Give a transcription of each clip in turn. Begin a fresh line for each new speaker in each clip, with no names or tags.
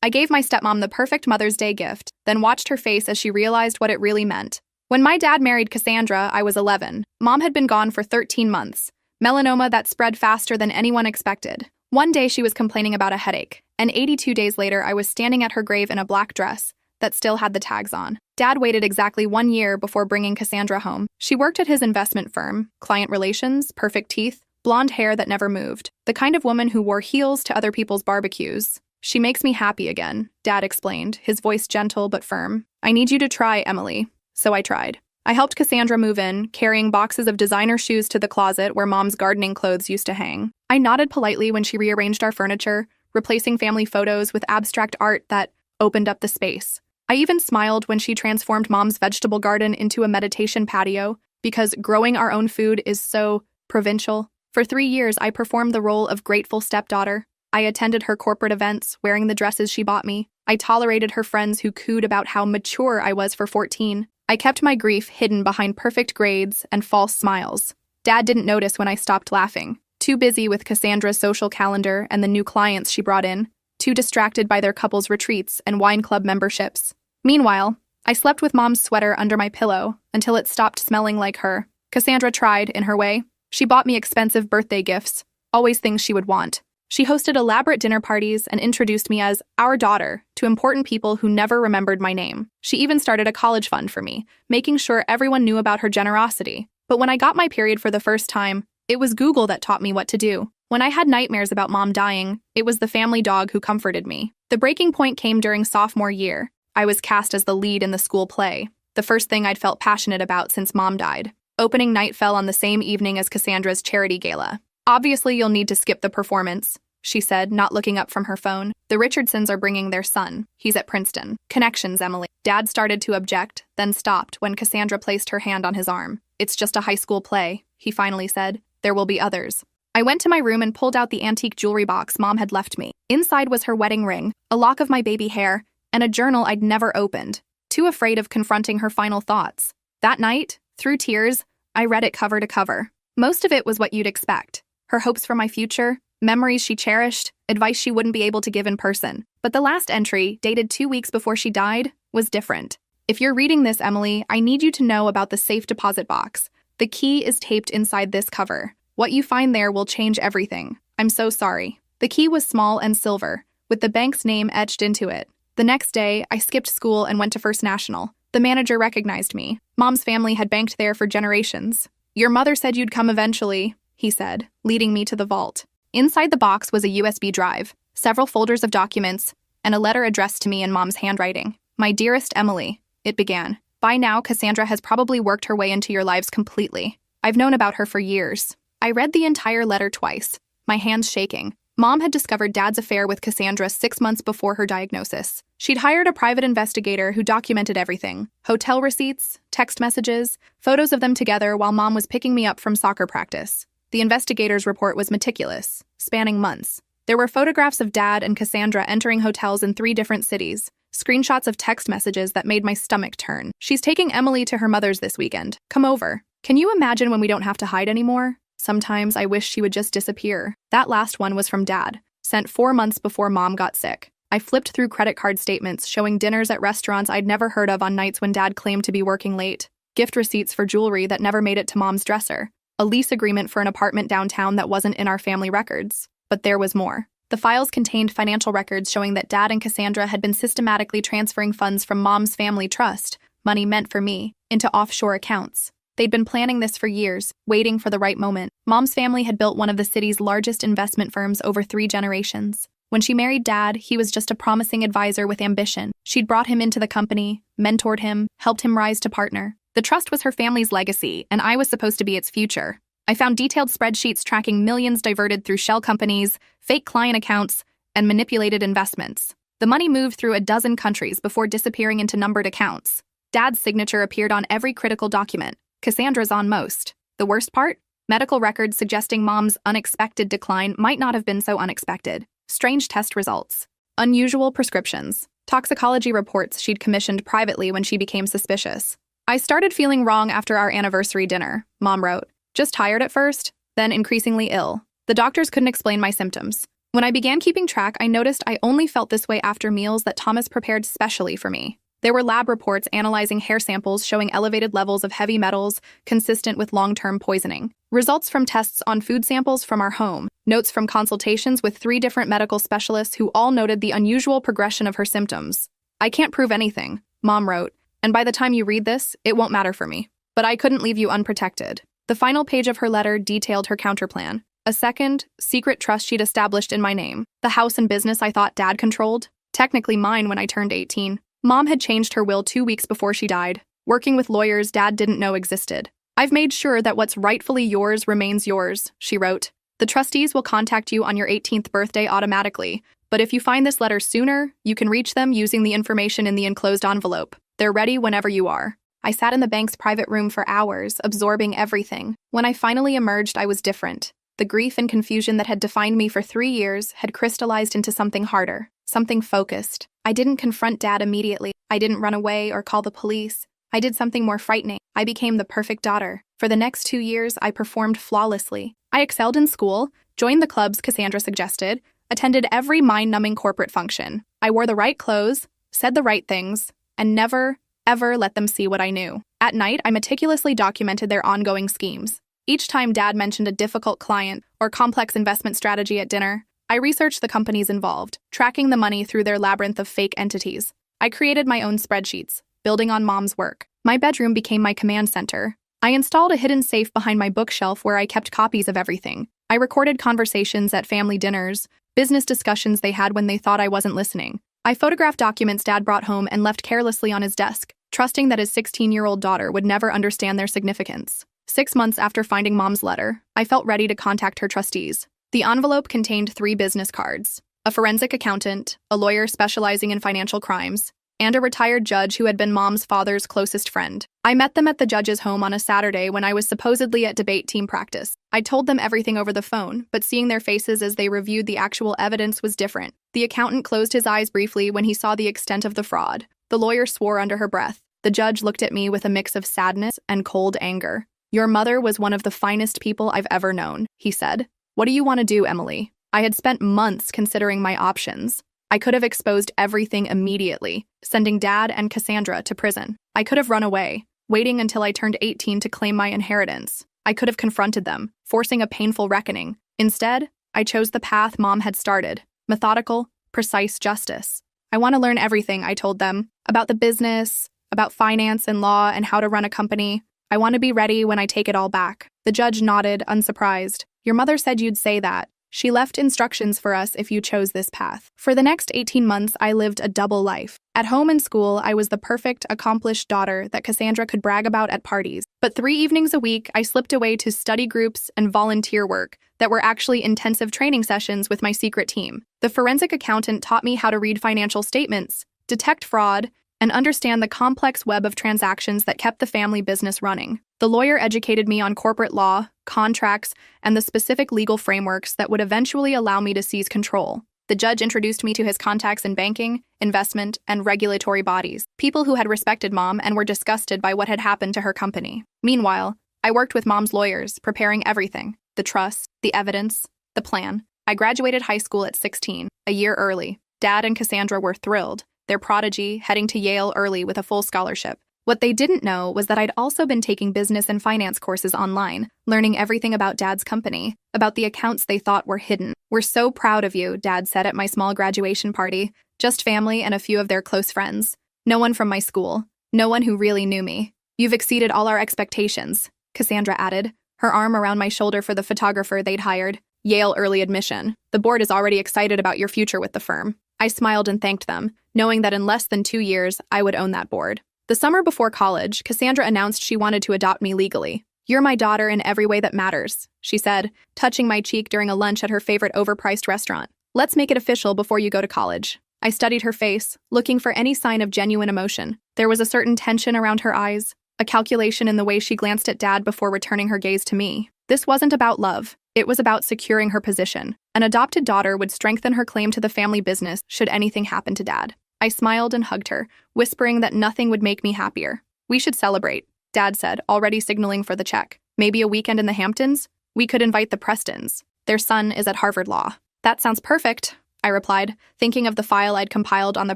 I gave my stepmom the perfect Mother's Day gift, then watched her face as she realized what it really meant. When my dad married Cassandra, I was 11. Mom had been gone for 13 months. Melanoma that spread faster than anyone expected. One day she was complaining about a headache, and 82 days later I was standing at her grave in a black dress that still had the tags on. Dad waited exactly 1 year before bringing Cassandra home. She worked at his investment firm, client relations, perfect teeth, blonde hair that never moved. The kind of woman who wore heels to other people's barbecues. She makes me happy again, Dad explained, his voice gentle but firm. I need you to try, Emily. So I tried. I helped Cassandra move in, carrying boxes of designer shoes to the closet where Mom's gardening clothes used to hang. I nodded politely when she rearranged our furniture, replacing family photos with abstract art that opened up the space. I even smiled when she transformed Mom's vegetable garden into a meditation patio, because growing our own food is so provincial. For 3 years, I performed the role of grateful stepdaughter. I attended her corporate events, wearing the dresses she bought me. I tolerated her friends who cooed about how mature I was for 14. I kept my grief hidden behind perfect grades and false smiles. Dad didn't notice when I stopped laughing, too busy with Cassandra's social calendar and the new clients she brought in, too distracted by their couples' retreats and wine club memberships. Meanwhile, I slept with Mom's sweater under my pillow until it stopped smelling like her. Cassandra tried, in her way. She bought me expensive birthday gifts, always things she would want. She hosted elaborate dinner parties and introduced me as our daughter to important people who never remembered my name. She even started a college fund for me, making sure everyone knew about her generosity. But when I got my period for the first time, it was Google that taught me what to do. When I had nightmares about Mom dying, it was the family dog who comforted me. The breaking point came during sophomore year. I was cast as the lead in the school play, the first thing I'd felt passionate about since Mom died. Opening night fell on the same evening as Cassandra's charity gala. Obviously, you'll need to skip the performance, she said, not looking up from her phone. The Richardsons are bringing their son. He's at Princeton. Connections, Emily. Dad started to object, then stopped when Cassandra placed her hand on his arm. It's just a high school play, he finally said. There will be others. I went to my room and pulled out the antique jewelry box Mom had left me. Inside was her wedding ring, a lock of my baby hair, and a journal I'd never opened, too afraid of confronting her final thoughts. That night, through tears, I read it cover to cover. Most of it was what you'd expect. Her hopes for my future, memories she cherished, advice she wouldn't be able to give in person. But the last entry, dated 2 weeks before she died, was different. If you're reading this, Emily, I need you to know about the safe deposit box. The key is taped inside this cover. What you find there will change everything. I'm so sorry. The key was small and silver, with the bank's name etched into it. The next day, I skipped school and went to First National. The manager recognized me. Mom's family had banked there for generations. Your mother said you'd come eventually, he said, leading me to the vault. Inside the box was a USB drive, several folders of documents, and a letter addressed to me in Mom's handwriting. My dearest Emily, it began. By now, Cassandra has probably worked her way into your lives completely. I've known about her for years. I read the entire letter twice, my hands shaking. Mom had discovered Dad's affair with Cassandra 6 months before her diagnosis. She'd hired a private investigator who documented everything. Hotel receipts, text messages, photos of them together while Mom was picking me up from soccer practice. The investigator's report was meticulous, spanning months. There were photographs of Dad and Cassandra entering hotels in 3 different cities, screenshots of text messages that made my stomach turn. She's taking Emily to her mother's this weekend. Come over. Can you imagine when we don't have to hide anymore? Sometimes I wish she would just disappear. That last one was from Dad, sent 4 months before Mom got sick. I flipped through credit card statements showing dinners at restaurants I'd never heard of on nights when Dad claimed to be working late, gift receipts for jewelry that never made it to Mom's dresser, a lease agreement for an apartment downtown that wasn't in our family records. But there was more. The files contained financial records showing that Dad and Cassandra had been systematically transferring funds from Mom's family trust, money meant for me, into offshore accounts. They'd been planning this for years, waiting for the right moment. Mom's family had built one of the city's largest investment firms over 3 generations. When she married Dad, he was just a promising advisor with ambition. She'd brought him into the company, mentored him, helped him rise to partner. The trust was her family's legacy, and I was supposed to be its future. I found detailed spreadsheets tracking millions diverted through shell companies, fake client accounts, and manipulated investments. The money moved through a dozen countries before disappearing into numbered accounts. Dad's signature appeared on every critical document. Cassandra's on most. The worst part? Medical records suggesting Mom's unexpected decline might not have been so unexpected. Strange test results. Unusual prescriptions. Toxicology reports she'd commissioned privately when she became suspicious. I started feeling wrong after our anniversary dinner, Mom wrote. Just tired at first, then increasingly ill. The doctors couldn't explain my symptoms. When I began keeping track, I noticed I only felt this way after meals that Thomas prepared specially for me. There were lab reports analyzing hair samples showing elevated levels of heavy metals consistent with long-term poisoning. Results from tests on food samples from our home. Notes from consultations with 3 different medical specialists who all noted the unusual progression of her symptoms. I can't prove anything, Mom wrote, and by the time you read this, it won't matter for me. But I couldn't leave you unprotected. The final page of her letter detailed her counterplan. A second, secret trust she'd established in my name. The house and business I thought Dad controlled. Technically mine when I turned 18. Mom had changed her will 2 weeks before she died, working with lawyers Dad didn't know existed. I've made sure that what's rightfully yours remains yours, she wrote. The trustees will contact you on your 18th birthday automatically, but if you find this letter sooner, you can reach them using the information in the enclosed envelope. They're ready whenever you are. I sat in the bank's private room for hours, absorbing everything. When I finally emerged, I was different. The grief and confusion that had defined me for 3 years had crystallized into something harder, something focused. I didn't confront Dad immediately. I didn't run away or call the police. I did something more frightening. I became the perfect daughter. For the next 2 years, I performed flawlessly. I excelled in school, joined the clubs Cassandra suggested, attended every mind-numbing corporate function. I wore the right clothes, said the right things, and never, ever let them see what I knew. At night, I meticulously documented their ongoing schemes. Each time Dad mentioned a difficult client or complex investment strategy at dinner, I researched the companies involved, tracking the money through their labyrinth of fake entities. I created my own spreadsheets, building on Mom's work. My bedroom became my command center. I installed a hidden safe behind my bookshelf where I kept copies of everything. I recorded conversations at family dinners, business discussions they had when they thought I wasn't listening. I photographed documents Dad brought home and left carelessly on his desk, trusting that his 16-year-old daughter would never understand their significance. 6 months after finding Mom's letter, I felt ready to contact her trustees. The envelope contained 3 business cards: a forensic accountant, a lawyer specializing in financial crimes, and a retired judge who had been Mom's father's closest friend. I met them at the judge's home on a Saturday when I was supposedly at debate team practice. I told them everything over the phone, but seeing their faces as they reviewed the actual evidence was different. The accountant closed his eyes briefly when he saw the extent of the fraud. The lawyer swore under her breath. The judge looked at me with a mix of sadness and cold anger. "Your mother was one of the finest people I've ever known," he said. "What do you want to do, Emily?" I had spent months considering my options. I could have exposed everything immediately, sending Dad and Cassandra to prison. I could have run away, waiting until I turned 18 to claim my inheritance. I could have confronted them, forcing a painful reckoning. Instead, I chose the path Mom had started: methodical, precise justice. I want to learn everything, I told them, about the business, about finance and law and how to run a company. I want to be ready when I take it all back. The judge nodded, unsurprised. "Your mother said you'd say that. She left instructions for us if you chose this path." For the next 18 months, I lived a double life. At home and school, I was the perfect, accomplished daughter that Cassandra could brag about at parties. But 3 evenings a week, I slipped away to study groups and volunteer work that were actually intensive training sessions with my secret team. The forensic accountant taught me how to read financial statements, detect fraud, and understand the complex web of transactions that kept the family business running. The lawyer educated me on corporate law, contracts, and the specific legal frameworks that would eventually allow me to seize control. The judge introduced me to his contacts in banking, investment, and regulatory bodies, people who had respected Mom and were disgusted by what had happened to her company. Meanwhile, I worked with Mom's lawyers, preparing everything: the trust, the evidence, the plan. I graduated high school at 16, a year early. Dad and Cassandra were thrilled, their prodigy heading to Yale early with a full scholarship. What they didn't know was that I'd also been taking business and finance courses online, learning everything about Dad's company, about the accounts they thought were hidden. "We're so proud of you," Dad said at my small graduation party. "Just family and a few of their close friends. No one from my school. No one who really knew me. You've exceeded all our expectations," Cassandra added, her arm around my shoulder for the photographer they'd hired. "Yale early admission. The board is already excited about your future with the firm." I smiled and thanked them, knowing that in less than 2 years, I would own that board. The summer before college, Cassandra announced she wanted to adopt me legally. "You're my daughter in every way that matters," she said, touching my cheek during a lunch at her favorite overpriced restaurant. "Let's make it official before you go to college." I studied her face, looking for any sign of genuine emotion. There was a certain tension around her eyes, a calculation in the way she glanced at Dad before returning her gaze to me. This wasn't about love. It was about securing her position. An adopted daughter would strengthen her claim to the family business should anything happen to Dad. I smiled and hugged her, whispering that nothing would make me happier. "We should celebrate," Dad said, already signaling for the check. "Maybe a weekend in the Hamptons? We could invite the Prestons. Their son is at Harvard Law." That sounds perfect, I replied, thinking of the file I'd compiled on the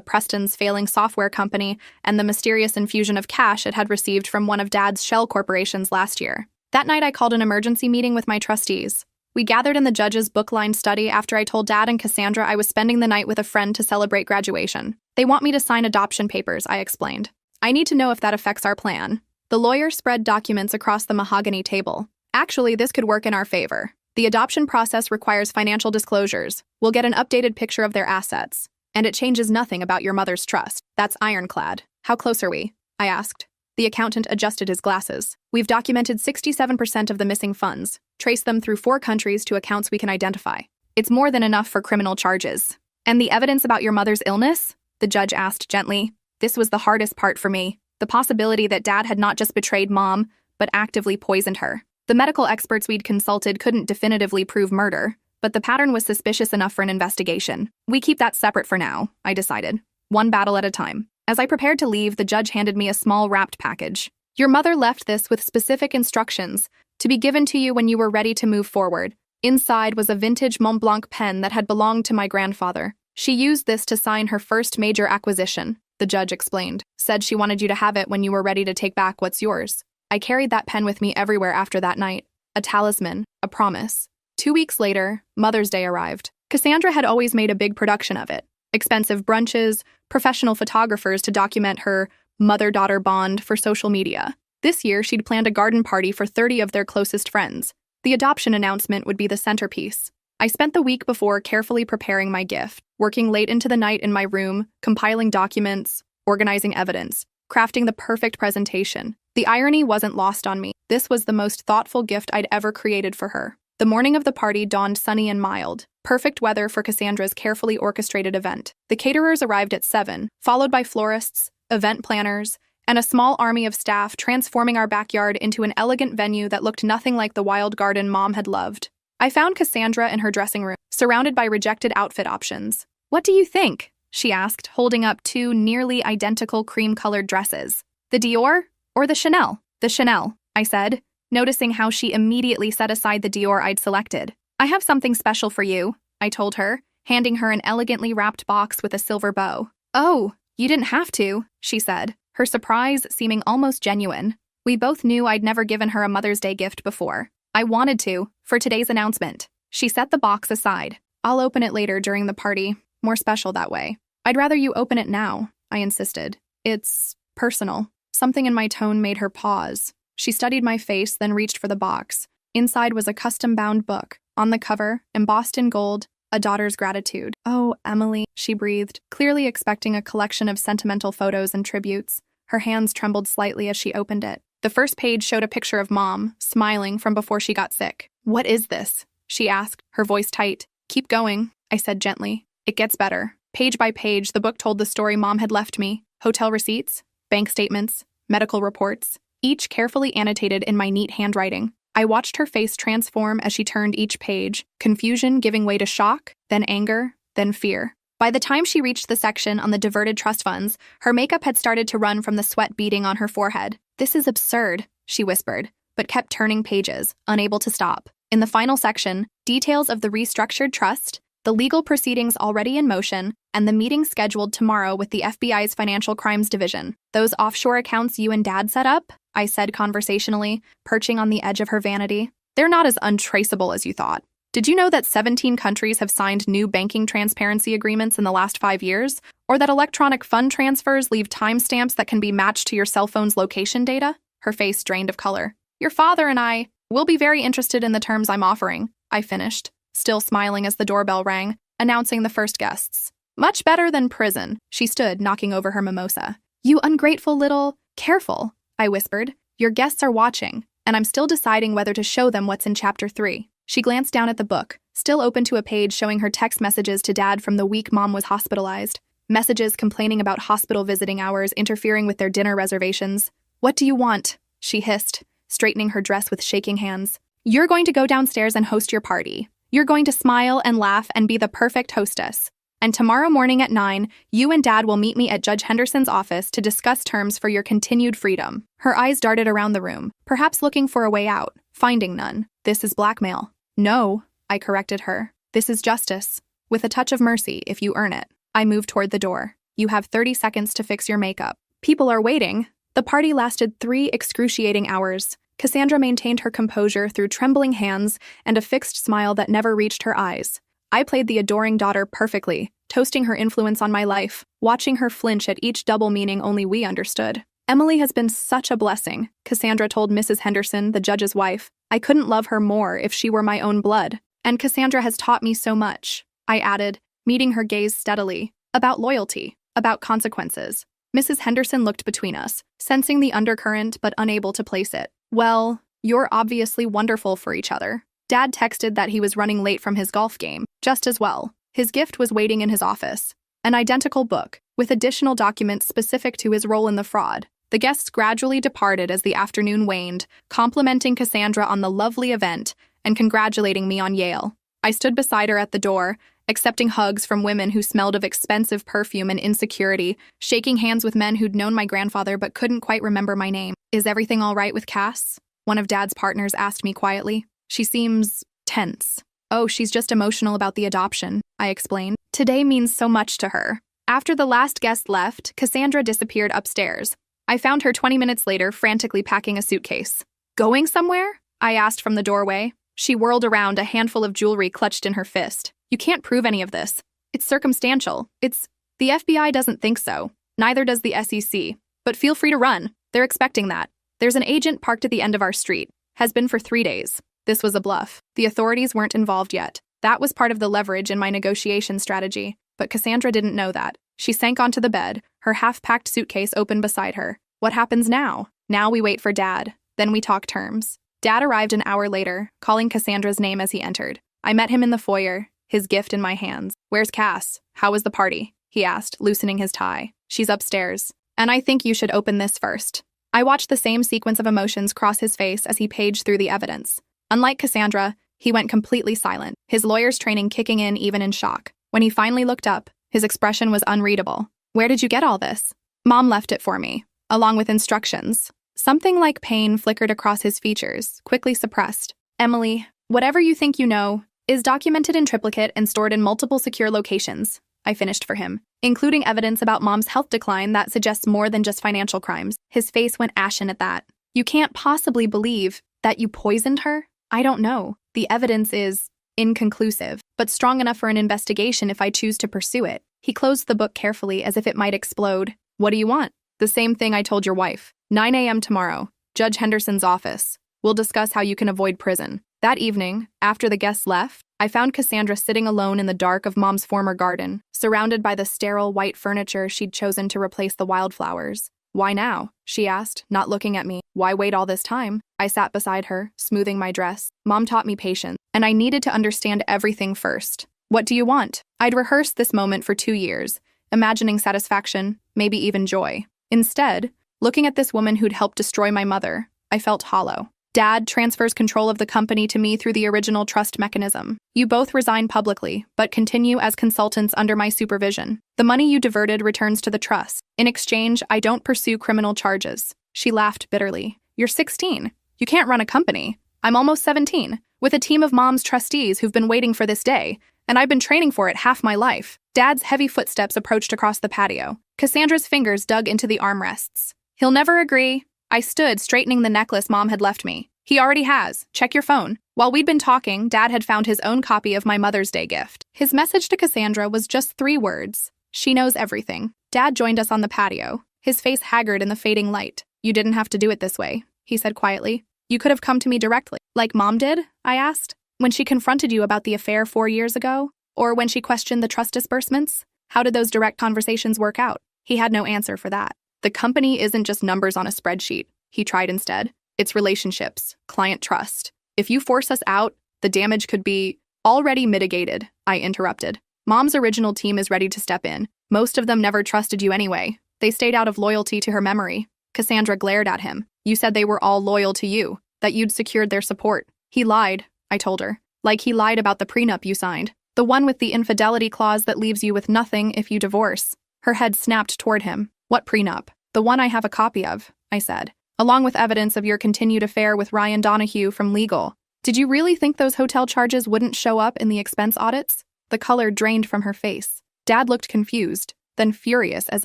Preston's failing software company and the mysterious infusion of cash it had received from one of Dad's shell corporations last year. That night, I called an emergency meeting with my trustees. We gathered in the judge's book-lined study after I told Dad and Cassandra I was spending the night with a friend to celebrate graduation. They want me to sign adoption papers, I explained. I need to know if that affects our plan. The lawyer spread documents across the mahogany table. Actually, this could work in our favor. The adoption process requires financial disclosures. We'll get an updated picture of their assets. And it changes nothing about your mother's trust. That's ironclad. How close are we? I asked. The accountant adjusted his glasses. We've documented 67% of the missing funds, traced them through 4 countries to accounts we can identify. It's more than enough for criminal charges. And the evidence about your mother's illness? The judge asked gently. This was the hardest part for me. The possibility that Dad had not just betrayed Mom, but actively poisoned her. The medical experts we'd consulted couldn't definitively prove murder, but the pattern was suspicious enough for an investigation. We keep that separate for now, I decided. One battle at a time. As I prepared to leave, the judge handed me a small wrapped package. Your mother left this with specific instructions to be given to you when you were ready to move forward. Inside was a vintage Mont Blanc pen that had belonged to my grandfather. She used this to sign her first major acquisition, the judge explained. Said she wanted you to have it when you were ready to take back what's yours. I carried that pen with me everywhere after that night. A talisman, a promise. 2 weeks later, Mother's Day arrived. Cassandra had always made a big production of it. Expensive brunches, professional photographers to document her mother-daughter bond for social media. This year, she'd planned a garden party for 30 of their closest friends. The adoption announcement would be the centerpiece. I spent the week before carefully preparing my gift, working late into the night in my room, compiling documents, organizing evidence, crafting the perfect presentation. The irony wasn't lost on me. This was the most thoughtful gift I'd ever created for her. The morning of the party dawned sunny and mild, perfect weather for Cassandra's carefully orchestrated event. The caterers arrived at 7, followed by florists, event planners, and a small army of staff transforming our backyard into an elegant venue that looked nothing like the wild garden Mom had loved. I found Cassandra in her dressing room, surrounded by rejected outfit options. What do you think? She asked, holding up 2 nearly identical cream-colored dresses. The Dior or the Chanel? The Chanel, I said, noticing how she immediately set aside the Dior I'd selected. I have something special for you, I told her, handing her an elegantly wrapped box with a silver bow. Oh, you didn't have to, she said, her surprise seeming almost genuine. We both knew I'd never given her a Mother's Day gift before. I wanted to, for today's announcement. She set the box aside. I'll open it later during the party. More special that way. I'd rather you open it now, I insisted. It's personal. Something in my tone made her pause. She studied my face, then reached for the box. Inside was a custom-bound book. On the cover, embossed in gold, A Daughter's Gratitude. Oh, Emily, she breathed, clearly expecting a collection of sentimental photos and tributes. Her hands trembled slightly as she opened it. The first page showed a picture of Mom, smiling from before she got sick. What is this? She asked, her voice tight. Keep going, I said gently. It gets better. Page by page, the book told the story Mom had left me. Hotel receipts, bank statements, medical reports, each carefully annotated in my neat handwriting. I watched her face transform as she turned each page, confusion giving way to shock, then anger, then fear. By the time she reached the section on the diverted trust funds, her makeup had started to run from the sweat beading on her forehead. This is absurd, she whispered, but kept turning pages, unable to stop. In the final section, details of the restructured trust, the legal proceedings already in motion, and the meeting scheduled tomorrow with the FBI's Financial Crimes Division. Those offshore accounts you and Dad set up? I said conversationally, perching on the edge of her vanity. They're not as untraceable as you thought. Did you know that 17 countries have signed new banking transparency agreements in the last 5 years? Or that electronic fund transfers leave timestamps that can be matched to your cell phone's location data? Her face drained of color. Your father and I will be very interested in the terms I'm offering, I finished, still smiling as the doorbell rang, announcing the first guests. Much better than prison. She stood, knocking over her mimosa. You ungrateful little... Careful, I whispered. Your guests are watching, and I'm still deciding whether to show them what's in Chapter 3. She glanced down at the book, still open to a page showing her text messages to Dad from the week Mom was hospitalized. Messages complaining about hospital visiting hours interfering with their dinner reservations. What do you want? She hissed, straightening her dress with shaking hands. You're going to go downstairs and host your party. You're going to smile and laugh and be the perfect hostess. And tomorrow morning at 9, you and Dad will meet me at Judge Henderson's office to discuss terms for your continued freedom. Her eyes darted around the room, perhaps looking for a way out, finding none. This is blackmail. No, I corrected her. This is justice, with a touch of mercy if you earn it. I moved toward the door. You have 30 seconds to fix your makeup. People are waiting. The party lasted 3 excruciating hours. Cassandra maintained her composure through trembling hands and a fixed smile that never reached her eyes. I played the adoring daughter perfectly, toasting her influence on my life, watching her flinch at each double meaning only we understood. Emily has been such a blessing, Cassandra told Mrs. Henderson, the judge's wife. I couldn't love her more if she were my own blood. And Cassandra has taught me so much, I added, meeting her gaze steadily, about loyalty, about consequences. Mrs. Henderson looked between us, sensing the undercurrent but unable to place it. Well, you're obviously wonderful for each other. Dad texted that he was running late from his golf game, just as well. His gift was waiting in his office, an identical book, with additional documents specific to his role in the fraud. The guests gradually departed as the afternoon waned, complimenting Cassandra on the lovely event and congratulating me on Yale. I stood beside her at the door, accepting hugs from women who smelled of expensive perfume and insecurity, shaking hands with men who'd known my grandfather but couldn't quite remember my name. Is everything all right with Cass? One of Dad's partners asked me quietly. She seems tense. Oh, she's just emotional about the adoption, I explained. Today means so much to her. After the last guest left, Cassandra disappeared upstairs. I found her 20 minutes later, frantically packing a suitcase. Going somewhere? I asked from the doorway. She whirled around, a handful of jewelry clutched in her fist. You can't prove any of this. It's circumstantial. The FBI doesn't think so. Neither does the SEC. But feel free to run. They're expecting that. There's an agent parked at the end of our street. Has been for 3 days. This was a bluff. The authorities weren't involved yet. That was part of the leverage in my negotiation strategy. But Cassandra didn't know that. She sank onto the bed, her half-packed suitcase open beside her. What happens now? Now we wait for Dad. Then we talk terms. Dad arrived an hour later, calling Cassandra's name as he entered. I met him in the foyer, his gift in my hands. Where's Cass? How was the party? He asked, loosening his tie. She's upstairs. And I think you should open this first. I watched the same sequence of emotions cross his face as he paged through the evidence. Unlike Cassandra, he went completely silent, his lawyer's training kicking in even in shock. When he finally looked up, his expression was unreadable. Where did you get all this? Mom left it for me, along with instructions. Something like pain flickered across his features, quickly suppressed. Emily, whatever you think you know, is documented in triplicate and stored in multiple secure locations, I finished for him, including evidence about Mom's health decline that suggests more than just financial crimes. His face went ashen at that. You can't possibly believe that you poisoned her? I don't know. The evidence is inconclusive, but strong enough for an investigation if I choose to pursue it. He closed the book carefully as if it might explode. What do you want? The same thing I told your wife. 9 a.m. tomorrow. Judge Henderson's office. We'll discuss how you can avoid prison. That evening, after the guests left, I found Cassandra sitting alone in the dark of Mom's former garden, surrounded by the sterile white furniture she'd chosen to replace the wildflowers. Why now? She asked, not looking at me. Why wait all this time? I sat beside her, smoothing my dress. Mom taught me patience, and I needed to understand everything first. What do you want? I'd rehearsed this moment for 2 years, imagining satisfaction, maybe even joy. Instead, looking at this woman who'd helped destroy my mother, I felt hollow. Dad transfers control of the company to me through the original trust mechanism. You both resign publicly, but continue as consultants under my supervision. The money you diverted returns to the trust. In exchange, I don't pursue criminal charges. She laughed bitterly. You're 16. You can't run a company. I'm almost 17, with a team of Mom's trustees who've been waiting for this day, and I've been training for it half my life. Dad's heavy footsteps approached across the patio. Cassandra's fingers dug into the armrests. He'll never agree. I stood, straightening the necklace Mom had left me. He already has. Check your phone. While we'd been talking, Dad had found his own copy of my Mother's Day gift. His message to Cassandra was just 3 words. She knows everything. Dad joined us on the patio, his face haggard in the fading light. You didn't have to do it this way, he said quietly. You could have come to me directly. Like Mom did? I asked. When she confronted you about the affair 4 years ago? Or when she questioned the trust disbursements? How did those direct conversations work out? He had no answer for that. The company isn't just numbers on a spreadsheet, he tried instead. It's relationships, client trust. If you force us out, the damage could be already mitigated, I interrupted. Mom's original team is ready to step in. Most of them never trusted you anyway. They stayed out of loyalty to her memory. Cassandra glared at him. You said they were all loyal to you, that you'd secured their support. He lied, I told her. Like he lied about the prenup you signed. The one with the infidelity clause that leaves you with nothing if you divorce. Her head snapped toward him. What prenup? The one I have a copy of, I said, along with evidence of your continued affair with Ryan Donahue from legal. Did you really think those hotel charges wouldn't show up in the expense audits? The color drained from her face. Dad looked confused, then furious as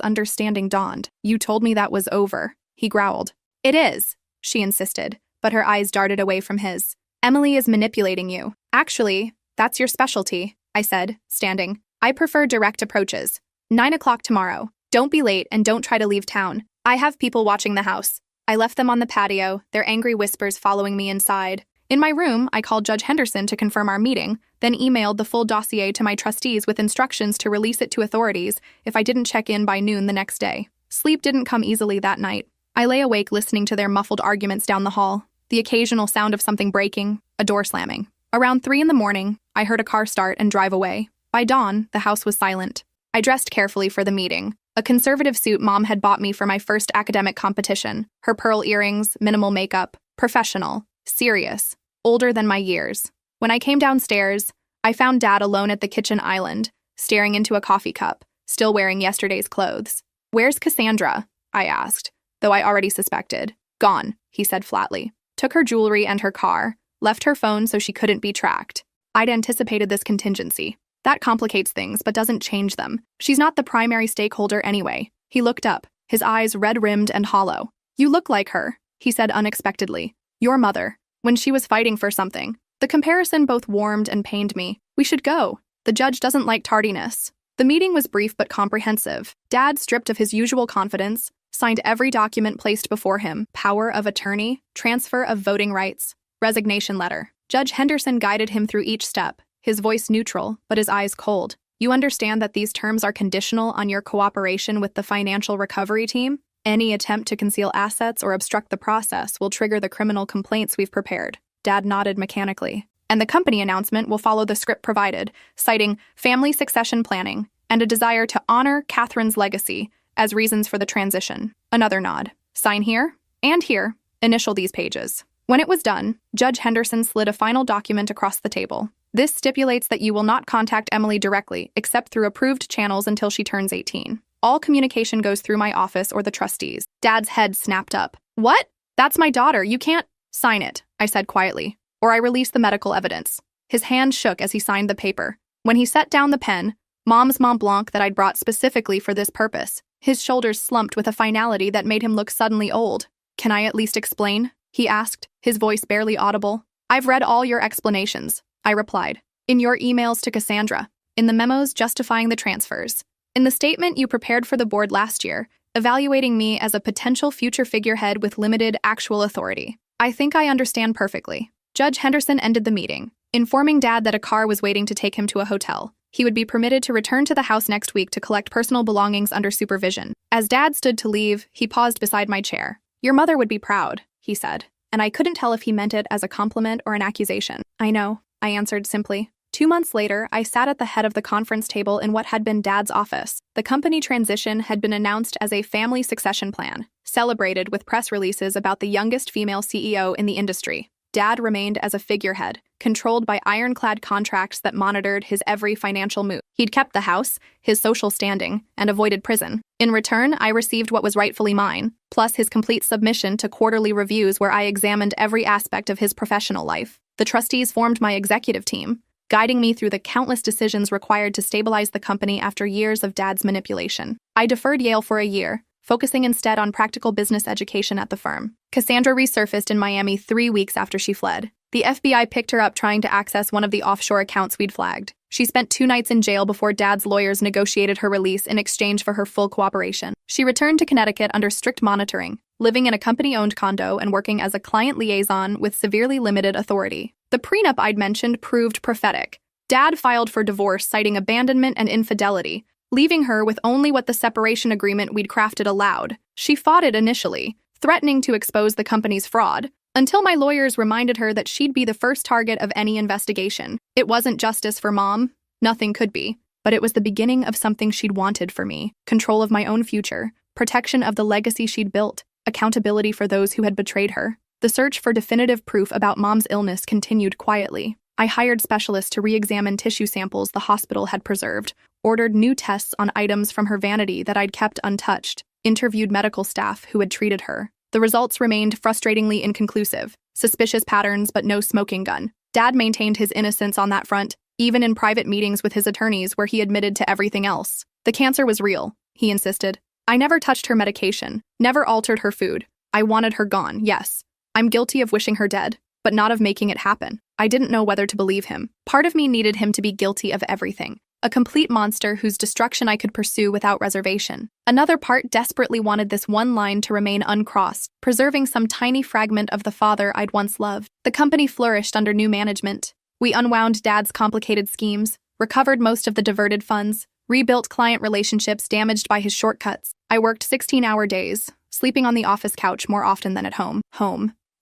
understanding dawned. You told me that was over, he growled. It is, she insisted, but her eyes darted away from his. Emily is manipulating you. Actually, that's your specialty, I said, standing. I prefer direct approaches. 9 o'clock tomorrow. Don't be late and don't try to leave town. I have people watching the house. I left them on the patio, their angry whispers following me inside. In my room, I called Judge Henderson to confirm our meeting, then emailed the full dossier to my trustees with instructions to release it to authorities if I didn't check in by noon the next day. Sleep didn't come easily that night. I lay awake listening to their muffled arguments down the hall, the occasional sound of something breaking, a door slamming. Around 3 in the morning, I heard a car start and drive away. By dawn, the house was silent. I dressed carefully for the meeting. A conservative suit Mom had bought me for my first academic competition. Her pearl earrings, minimal makeup, professional, serious, older than my years. When I came downstairs, I found Dad alone at the kitchen island, staring into a coffee cup, still wearing yesterday's clothes. Where's Cassandra? I asked, though I already suspected. Gone, he said flatly. Took her jewelry and her car, left her phone so she couldn't be tracked. I'd anticipated this contingency. That complicates things, but doesn't change them. She's not the primary stakeholder anyway. He looked up, his eyes red-rimmed and hollow. You look like her, he said unexpectedly. Your mother, when she was fighting for something. The comparison both warmed and pained me. We should go. The judge doesn't like tardiness. The meeting was brief but comprehensive. Dad, stripped of his usual confidence, signed every document placed before him: power of attorney, transfer of voting rights, resignation letter. Judge Henderson guided him through each step, his voice neutral, but his eyes cold. You understand that these terms are conditional on your cooperation with the financial recovery team? Any attempt to conceal assets or obstruct the process will trigger the criminal complaints we've prepared. Dad nodded mechanically. And the company announcement will follow the script provided, citing family succession planning and a desire to honor Catherine's legacy as reasons for the transition. Another nod. Sign here and here. Initial these pages. When it was done, Judge Henderson slid a final document across the table. This stipulates that you will not contact Emily directly, except through approved channels until she turns 18. All communication goes through my office or the trustees. Dad's head snapped up. What? That's my daughter. You can't sign it, I said quietly, or I release the medical evidence. His hand shook as he signed the paper. When he set down the pen, Mom's Mont Blanc that I'd brought specifically for this purpose, his shoulders slumped with a finality that made him look suddenly old. Can I at least explain? He asked, his voice barely audible. I've read all your explanations, I replied. In your emails to Cassandra, in the memos justifying the transfers, in the statement you prepared for the board last year, evaluating me as a potential future figurehead with limited actual authority. I think I understand perfectly. Judge Henderson ended the meeting, informing Dad that a car was waiting to take him to a hotel. He would be permitted to return to the house next week to collect personal belongings under supervision. As Dad stood to leave, he paused beside my chair. Your mother would be proud, he said, and I couldn't tell if he meant it as a compliment or an accusation. I know, I answered simply. 2 months later, I sat at the head of the conference table in what had been Dad's office. The company transition had been announced as a family succession plan, celebrated with press releases about the youngest female CEO in the industry. Dad remained as a figurehead, controlled by ironclad contracts that monitored his every financial move. He'd kept the house, his social standing, and avoided prison. In return, I received what was rightfully mine, plus his complete submission to quarterly reviews where I examined every aspect of his professional life. The trustees formed my executive team, guiding me through the countless decisions required to stabilize the company after years of Dad's manipulation. I deferred Yale for a year, focusing instead on practical business education at the firm. Cassandra resurfaced in Miami 3 weeks after she fled. The FBI picked her up trying to access one of the offshore accounts we'd flagged. She spent 2 nights in jail before Dad's lawyers negotiated her release in exchange for her full cooperation. She returned to Connecticut under strict monitoring, living in a company-owned condo and working as a client liaison with severely limited authority. The prenup I'd mentioned proved prophetic. Dad filed for divorce citing abandonment and infidelity, leaving her with only what the separation agreement we'd crafted allowed. She fought it initially, threatening to expose the company's fraud, until my lawyers reminded her that she'd be the first target of any investigation. It wasn't justice for Mom, nothing could be, but it was the beginning of something she'd wanted for me: control of my own future, protection of the legacy she'd built, accountability for those who had betrayed her. The search for definitive proof about Mom's illness continued quietly. I hired specialists to re-examine tissue samples the hospital had preserved, ordered new tests on items from her vanity that I'd kept untouched, interviewed medical staff who had treated her. The results remained frustratingly inconclusive. Suspicious patterns, but no smoking gun. Dad maintained his innocence on that front, even in private meetings with his attorneys where he admitted to everything else. The cancer was real, he insisted. I never touched her medication, never altered her food. I wanted her gone, yes. I'm guilty of wishing her dead, but not of making it happen. I didn't know whether to believe him. Part of me needed him to be guilty of everything. A complete monster whose destruction I could pursue without reservation. Another part desperately wanted this one line to remain uncrossed, preserving some tiny fragment of the father I'd once loved. The company flourished under new management. We unwound Dad's complicated schemes, recovered most of the diverted funds, rebuilt client relationships damaged by his shortcuts. I worked 16-hour days, sleeping on the office couch more often than at home.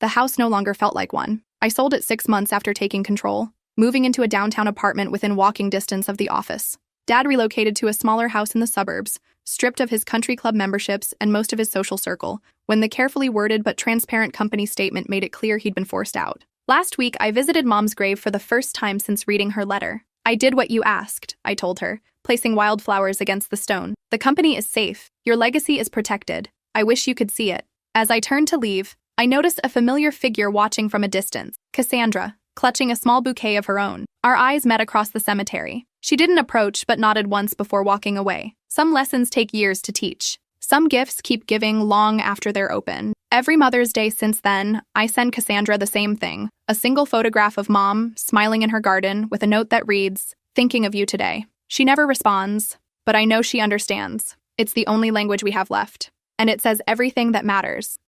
The house no longer felt like one. I sold it 6 months after taking control, moving into a downtown apartment within walking distance of the office. Dad relocated to a smaller house in the suburbs, stripped of his country club memberships and most of his social circle, when the carefully worded but transparent company statement made it clear he'd been forced out. Last week, I visited Mom's grave for the first time since reading her letter. I did what you asked, I told her, placing wildflowers against the stone. The company is safe. Your legacy is protected. I wish you could see it. As I turned to leave, I noticed a familiar figure watching from a distance, Cassandra, clutching a small bouquet of her own. Our eyes met across the cemetery. She didn't approach but nodded once before walking away. Some lessons take years to teach. Some gifts keep giving long after they're open. Every Mother's Day since then, I send Cassandra the same thing, a single photograph of Mom, smiling in her garden, with a note that reads, "Thinking of you today." She never responds, but I know she understands. It's the only language we have left. And it says everything that matters.